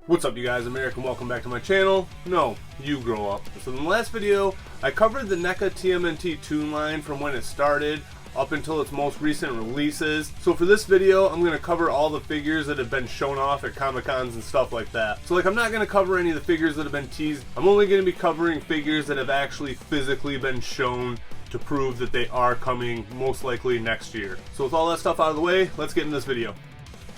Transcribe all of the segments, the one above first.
What's up, you guys? I'm Eric and welcome back to my channel. No, you grow up. So in the last video, I covered the NECA TMNT Toon line from when it started up until its most recent releases. So for this video, I'm going to cover all the figures that have been shown off at Comic-Cons and stuff like that. So I'm not going to cover any of the figures that have been teased. I'm only going to be covering figures that have actually physically been shown to prove that they are coming most likely next year. So with all that stuff out of the way, let's get in this video.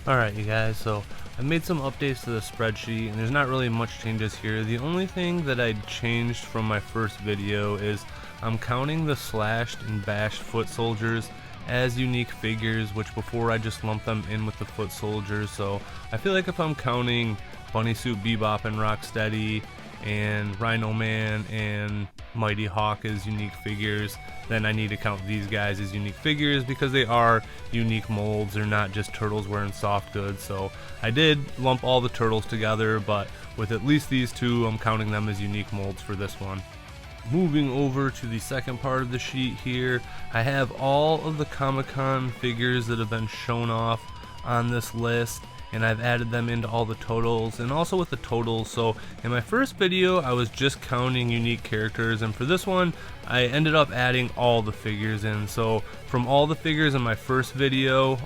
Alright you guys, so I made some updates to the spreadsheet and there's not really much changes here. The only thing that I changed from my first video is I'm counting the slashed and bashed foot soldiers as unique figures, which before I just lumped them in with the foot soldiers. So I feel like if I'm counting Bunny Suit Bebop and Rocksteady and Rhino Man and Mighty Hawk as unique figures, then I need to count these guys as unique figures because they are unique molds. They're not just turtles wearing soft goods. So I did lump all the turtles together, but with at least these two, I'm counting them as unique molds for this one. Moving over to the second part of the sheet here, I have all of the Comic-Con figures that have been shown off on this list, and I've added them into all the totals and also with the totals. So in my first video I was just counting unique characters, and for this one I ended up adding all the figures in. So from all the figures in my first video,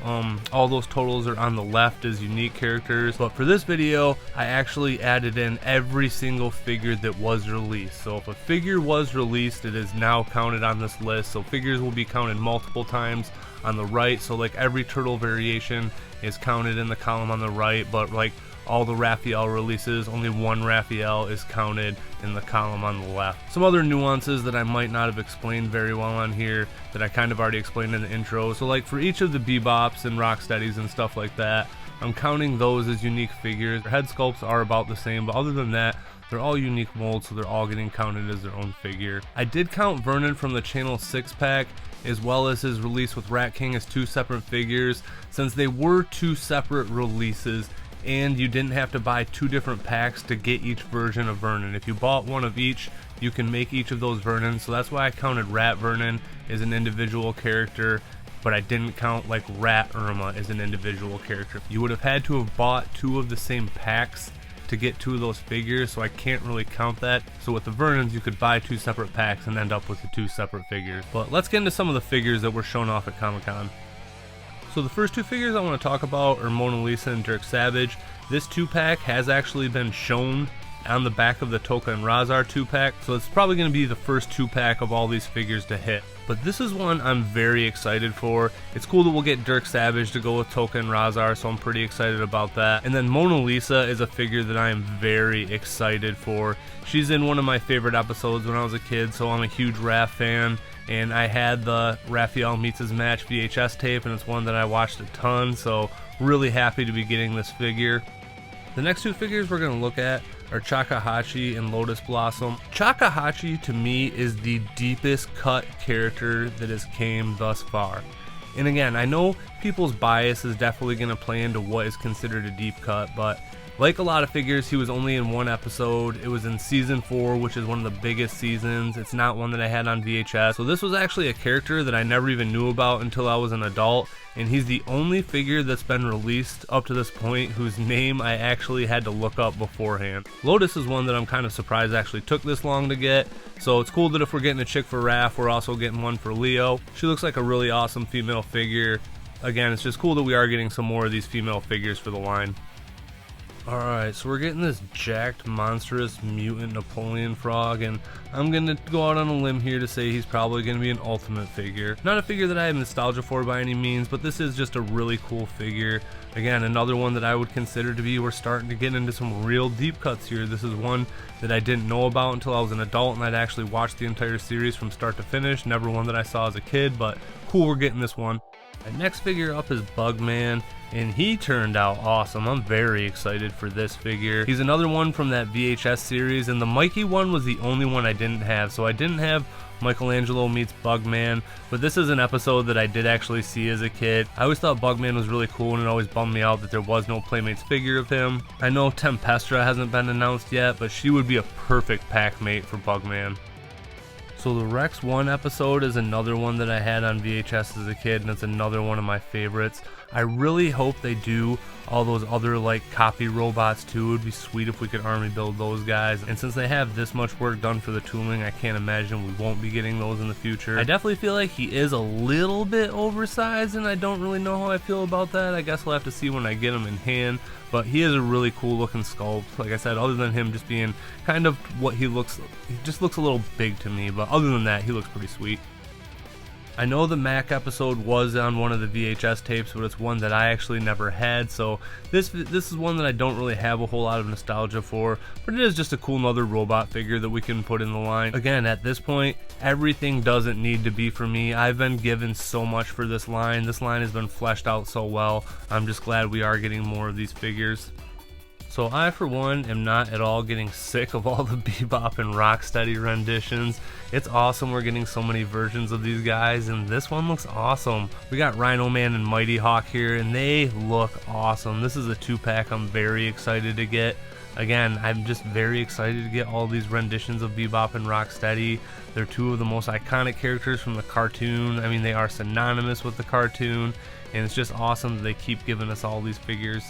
all those totals are on the left as unique characters, but for this video I actually added in every single figure that was released. So if a figure was released, it is now counted on this list. So figures will be counted multiple times on the right, so like every turtle variation is counted in the column on the right, but like all the Raphael releases, only one Raphael is counted in the column on the left. Some other nuances that I might not have explained very well on here that I kind of already explained in the intro. So like for each of the Bebops and Rocksteadies and stuff like that, I'm counting those as unique figures. Their head sculpts are about the same, but other than that, they're all unique molds, so they're all getting counted as their own figure. I did count Vernon from the Channel 6-pack as well as his release with Rat King as two separate figures, since they were two separate releases and you didn't have to buy two different packs to get each version of Vernon. If you bought one of each, you can make each of those Vernons, so that's why I counted Rat Vernon as an individual character, but I didn't count like Rat Irma as an individual character. You would have had to have bought two of the same packs to get two of those figures, so I can't really count that. So with the Vernons you could buy two separate packs and end up with the two separate figures. But let's get into some of the figures that were shown off at Comic-Con. So the first two figures I want to talk about are Mona Lisa and Dirk Savage. This 2-pack has actually been shown on the back of the Toka and Razar 2-pack, so it's probably going to be the first 2-pack of all these figures to hit. But this is one I'm very excited for. It's cool that we'll get Dirk Savage to go with Toka and Razar, so I'm pretty excited about that. And then Mona Lisa is a figure that I am very excited for. She's in one of my favorite episodes when I was a kid, so I'm a huge Raph fan. And I had the Raphael Meets His Match VHS tape, and it's one that I watched a ton, so really happy to be getting this figure. The next two figures we're going to look at are Chakahachi and Lotus Blossom. Chakahachi to me is the deepest cut character that has came thus far. And again, I know people's bias is definitely going to play into what is considered a deep cut, but like a lot of figures, he was only in one episode. It was in season 4, which is one of the biggest seasons. It's not one that I had on VHS. So this was actually a character that I never even knew about until I was an adult, and he's the only figure that's been released up to this point whose name I actually had to look up beforehand. Lotus is one that I'm kind of surprised actually took this long to get, so it's cool that if we're getting a chick for Raph, we're also getting one for Leo. She looks like a really awesome female figure. Again, it's just cool that we are getting some more of these female figures for the line. Alright, so we're getting this jacked, monstrous, mutant Napoleon Frog, and I'm going to go out on a limb here to say he's probably going to be an ultimate figure. Not a figure that I have nostalgia for by any means, but this is just a really cool figure. Again, another one that I would consider to be, we're starting to get into some real deep cuts here. This is one that I didn't know about until I was an adult, and I'd actually watched the entire series from start to finish. Never one that I saw as a kid, but cool, we're getting this one. My next figure up is Bugman, and he turned out awesome. I'm very excited for this figure. He's another one from that VHS series, and the Mikey one was the only one I didn't have. So I didn't have Michelangelo meets Bugman, but this is an episode that I did actually see as a kid. I always thought Bugman was really cool, and it always bummed me out that there was no Playmates figure of him. I know Tempestra hasn't been announced yet, but she would be a perfect pack mate for Bugman. So the Rex 1 episode is another one that I had on VHS as a kid, and it's another one of my favorites. I really hope they do all those other like copy robots too. It would be sweet if we could army build those guys, and since they have this much work done for the tooling, I can't imagine we won't be getting those in the future. I definitely feel like he is a little bit oversized, and I don't really know how I feel about that. I guess we'll have to see when I get him in hand, but he is a really cool looking sculpt. Like I said, other than him just being kind of what he just looks a little big to me, but other than that, he looks pretty sweet. I know the Mac episode was on one of the VHS tapes, but it's one that I actually never had, so this is one that I don't really have a whole lot of nostalgia for, but it is just a cool another robot figure that we can put in the line. Again, at this point, everything doesn't need to be for me. I've been given so much for this line. This line has been fleshed out so well. I'm just glad we are getting more of these figures. So I, for one, am not at all getting sick of all the Bebop and Rocksteady renditions. It's awesome we're getting so many versions of these guys, and this one looks awesome. We got Rhino Man and Mighty Hawk here, and they look awesome. This is a 2-pack I'm very excited to get. Again, I'm just very excited to get all these renditions of Bebop and Rocksteady. They're two of the most iconic characters from the cartoon. I mean, they are synonymous with the cartoon, and it's just awesome that they keep giving us all these figures.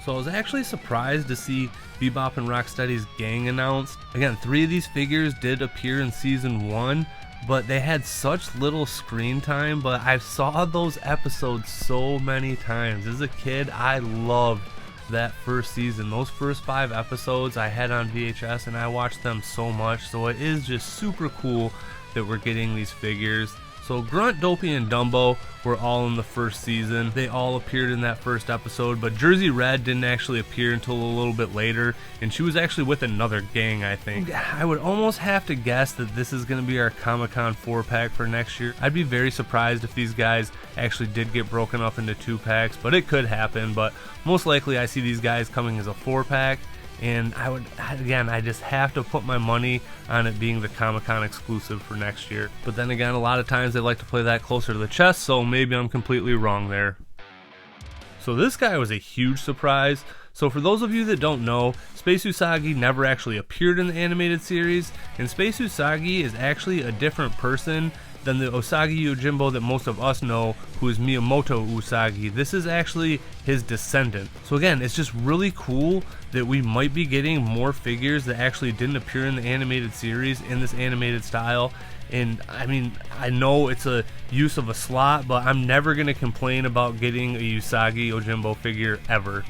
So I was actually surprised to see Bebop and Rocksteady's gang announced. Again, 3 of these figures did appear in season 1, but they had such little screen time, but I saw those episodes so many times. As a kid, I loved that first season. Those first 5 episodes I had on VHS, and I watched them so much, so it is just super cool that we're getting these figures. So Grunt, Dopey, and Dumbo were all in the first season. They all appeared in that first episode, but Jersey Red didn't actually appear until a little bit later, and she was actually with another gang, I think. I would almost have to guess that this is going to be our Comic-Con 4-pack for next year. I'd be very surprised if these guys actually did get broken up into 2-packs, but it could happen. But most likely I see these guys coming as a 4-pack. And I just have to put my money on it being the Comic-Con exclusive for next year. But then again, a lot of times they like to play that closer to the chest, so maybe I'm completely wrong there. So this guy was a huge surprise. So for those of you that don't know, Space Usagi never actually appeared in the animated series, and Space Usagi is actually a different person than the Usagi Yojimbo that most of us know, who is Miyamoto Usagi. This is actually his descendant. So again, it's just really cool that we might be getting more figures that actually didn't appear in the animated series in this animated style. And I mean, I know it's a use of a slot, but I'm never going to complain about getting a Usagi Yojimbo figure ever.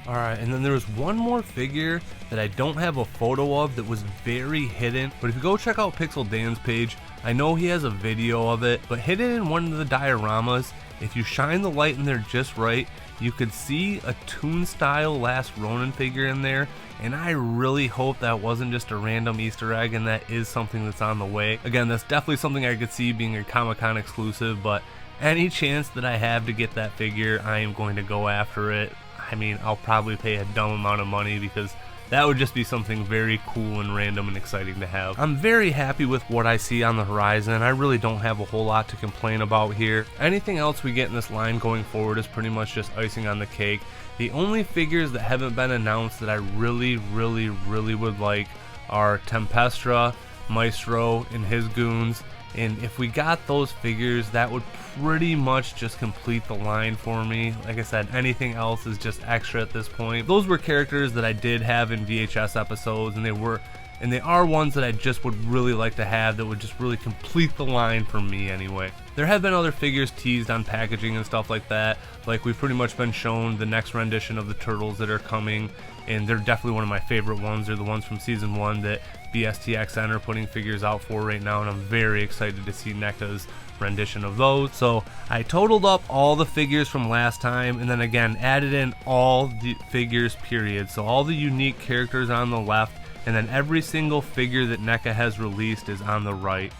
Alright, and then there was one more figure that I don't have a photo of that was very hidden, but if you go check out Pixel Dan's page, I know he has a video of it, but hidden in one of the dioramas, if you shine the light in there just right, you could see a Toon style Last Ronin figure in there, and I really hope that wasn't just a random Easter egg and that is something that's on the way. Again, that's definitely something I could see being a Comic-Con exclusive, but any chance that I have to get that figure, I am going to go after it. I mean, I'll probably pay a dumb amount of money because that would just be something very cool and random and exciting to have. I'm very happy with what I see on the horizon. I really don't have a whole lot to complain about here. Anything else we get in this line going forward is pretty much just icing on the cake. The only figures that haven't been announced that I really would like are Tempestra, Maestro, and his goons. And if we got those figures, that would pretty much just complete the line for me. Like I said, anything else is just extra at this point. Those were characters that I did have in VHS episodes, and they are ones that I just would really like to have that would just really complete the line for me anyway. There have been other figures teased on packaging and stuff like that. Like, we've pretty much been shown the next rendition of the Turtles that are coming, and they're definitely one of my favorite ones. They're the ones from season 1 that BSTXN are putting figures out for right now, and I'm very excited to see NECA's rendition of those. So I totaled up all the figures from last time, and then again added in all the figures period. So all the unique characters on the left, and then every single figure that NECA has released is on the right.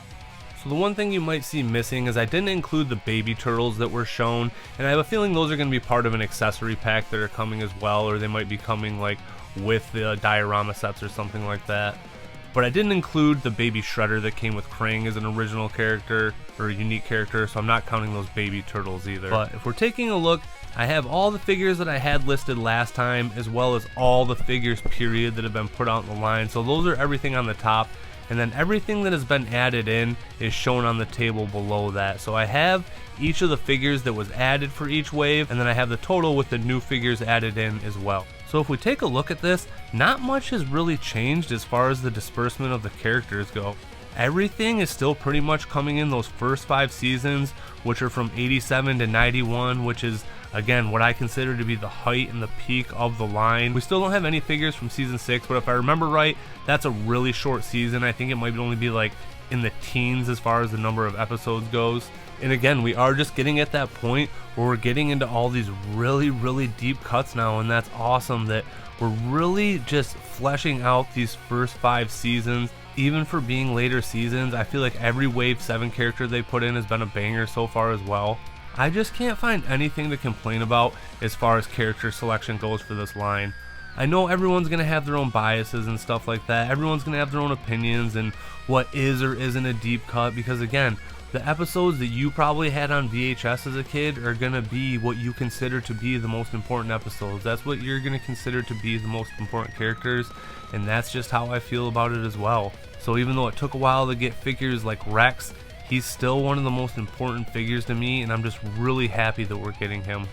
So the one thing you might see missing is I didn't include the baby turtles that were shown, and I have a feeling those are going to be part of an accessory pack that are coming as well, or they might be coming like with the diorama sets or something like that. But I didn't include the baby Shredder that came with Krang as an original character, or a unique character, so I'm not counting those baby turtles either. But if we're taking a look, I have all the figures that I had listed last time, as well as all the figures period that have been put out in the line. So those are everything on the top. and then everything that has been added in is shown on the table below that. So I have each of the figures that was added for each wave, and then I have the total with the new figures added in as well. So if we take a look at this, not much has really changed as far as the disbursement of the characters go. Everything is still pretty much coming in those first 5 seasons, which are from 87 to 91, which is again what I consider to be the height and the peak of the line. We still don't have any figures from season 6, but if I remember right, that's a really short season. I think it might only be like in the teens as far as the number of episodes goes. And again, we are just getting at that point where we're getting into all these really deep cuts now, and that's awesome that we're really just fleshing out these first 5 seasons. Even for being later seasons, I feel like every Wave 7 character they put in has been a banger so far as well. I just can't find anything to complain about as far as character selection goes for this line. I know everyone's going to have their own biases and stuff like that. Everyone's going to have their own opinions and what is or isn't a deep cut, because again, the episodes that you probably had on VHS as a kid are going to be what you consider to be the most important episodes. That's what you're going to consider to be the most important characters, and that's just how I feel about it as well. So even though it took a while to get figures like Rex, he's still one of the most important figures to me, and I'm just really happy that we're getting him.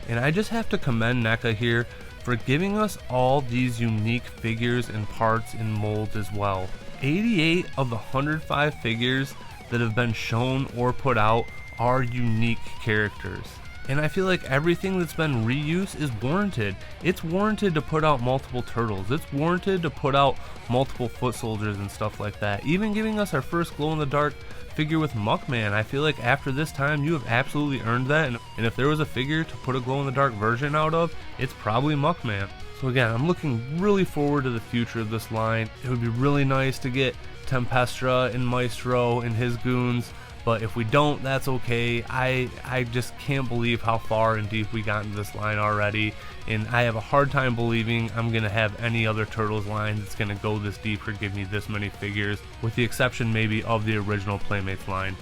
And I just have to commend NECA here for giving us all these unique figures and parts and molds as well. 88 of the 105 figures that have been shown or put out are unique characters. And I feel like everything that's been reused is warranted. It's warranted to put out multiple turtles. It's warranted to put out multiple foot soldiers and stuff like that. Even giving us our first glow-in-the-dark figure with Muckman. I feel like after this time you have absolutely earned that, and if there was a figure to put a glow-in-the-dark version out of, it's probably Muckman. So again, I'm looking really forward to the future of this line. It would be really nice to get Tempestra and Maestro and his goons, but if we don't, that's okay. I just can't believe how far and deep we got into this line already, and I have a hard time believing I'm gonna have any other Turtles line that's gonna go this deep or give me this many figures, with the exception maybe of the original Playmates line.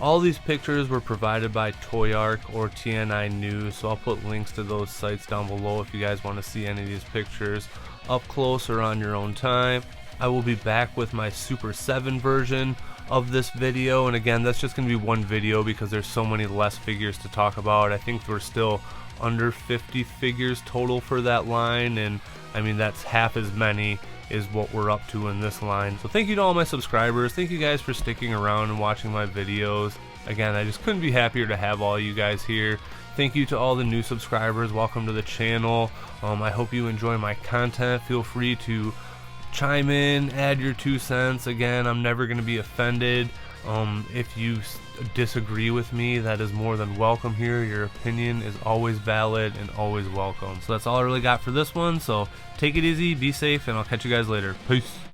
All these pictures were provided by TOYARK or TNI News, so I'll put links to those sites down below if you guys want to see any of these pictures up close or on your own time. I will be back with my Super 7 version of this video, and again, that's just going to be one video because there's so many less figures to talk about. I think we're still under 50 figures total for that line, and I mean that's half as many is what we're up to in this line. So thank you to all my subscribers. Thank you guys for sticking around and watching my videos. Again, I just couldn't be happier to have all you guys here. Thank you to all the new subscribers. Welcome to the channel. I hope you enjoy my content. Feel free to chime in, add your 2 cents. Again, I'm never going to be offended. If you disagree with me, that is more than welcome here. Your opinion is always valid and always welcome. So that's all I really got for this one. So take it easy, be safe, and I'll catch you guys later. Peace.